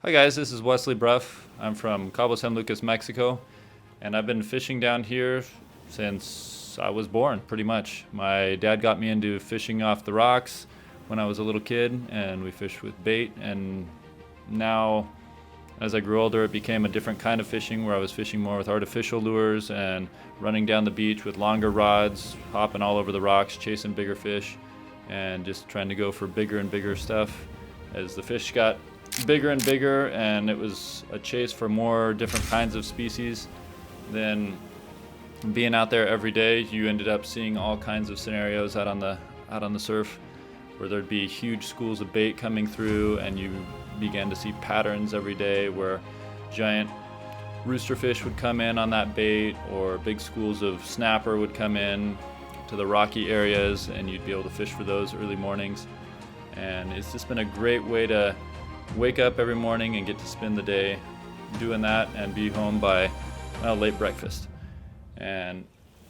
Hi guys, this is Wesley Bruff. I'm from Cabo San Lucas, Mexico, and I've been fishing down here since I was born, pretty much. My dad got me into fishing off the rocks when I was a little kid, and we fished with bait, and now as I grew older it became a different kind of fishing where I was fishing more with artificial lures and running down the beach with longer rods, hopping all over the rocks, chasing bigger fish, and just trying to go for bigger and bigger stuff. As the fish got bigger and bigger and it was a chase for more different kinds of species, then being out there every day, you ended up seeing all kinds of scenarios out on the surf where there'd be huge schools of bait coming through, and you began to see patterns every day where giant rooster fish would come in on that bait, or big schools of snapper would come in to the rocky areas, and you'd be able to fish for those early mornings. And it's just been a great way to wake up every morning and get to spend the day doing that and be home by late breakfast. And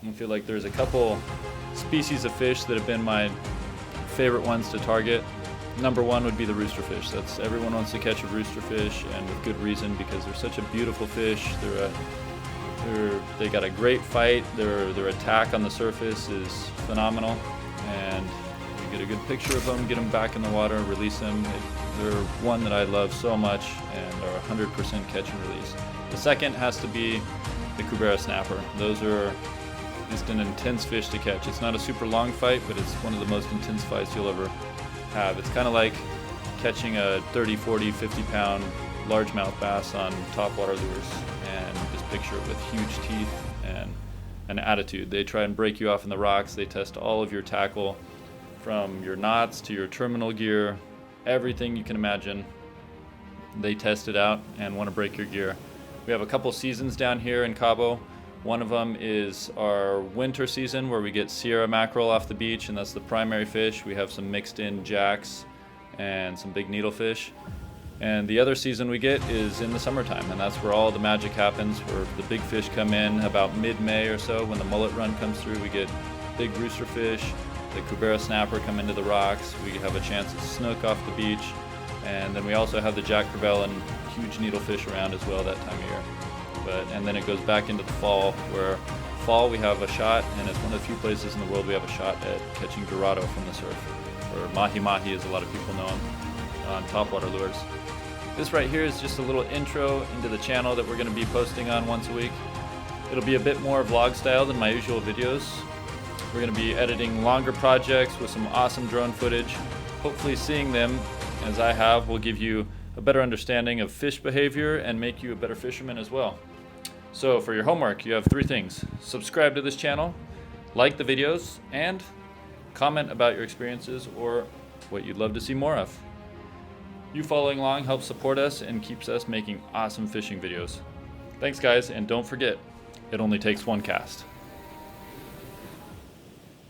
I feel like there's a couple species of fish that have been my favorite ones to target. Number one would be the rooster fish. That's everyone wants to catch a rooster fish, and with good reason, because they're such a beautiful fish. They got a great fight. Their attack on the surface is phenomenal, and you get a good picture of them, get them back in the water, release them. They're one that I love so much and are 100% catch and release. The second has to be the Cubera snapper. Those are just an intense fish to catch. It's not a super long fight, but it's one of the most intense fights you'll ever have. It's kind of like catching a 30, 40, 50 pound largemouth bass on topwater lures, and just picture it with huge teeth and an attitude. They try and break you off in the rocks. They test all of your tackle, from your knots to your terminal gear, everything you can imagine. They test it out and want to break your gear. We have a couple seasons down here in Cabo. One of them is our winter season, where we get Sierra mackerel off the beach, and that's the primary fish. We have some mixed in jacks and some big needlefish. And the other season we get is in the summertime, and that's where all the magic happens, where the big fish come in about mid-May or so. When the mullet run comes through, we get big rooster fish, the Cubera snapper come into the rocks. We have a chance at snook off the beach, and then we also have the jack crevalle and huge needlefish around as well that time of year. And then it goes back into the fall, where fall we have a shot, and it's one of the few places in the world we have a shot at catching dorado from the surf, or mahi-mahi as a lot of people know them, on topwater lures. This right here is just a little intro into the channel that we're going to be posting on once a week. It'll be a bit more vlog style than my usual videos. We're going to be editing longer projects with some awesome drone footage. Hopefully seeing them, as I have, will give you a better understanding of fish behavior and make you a better fisherman as well. So for your homework, you have 3 things. Subscribe to this channel, like the videos, and comment about your experiences or what you'd love to see more of. You following along helps support us and keeps us making awesome fishing videos. Thanks guys, and don't forget, it only takes one cast.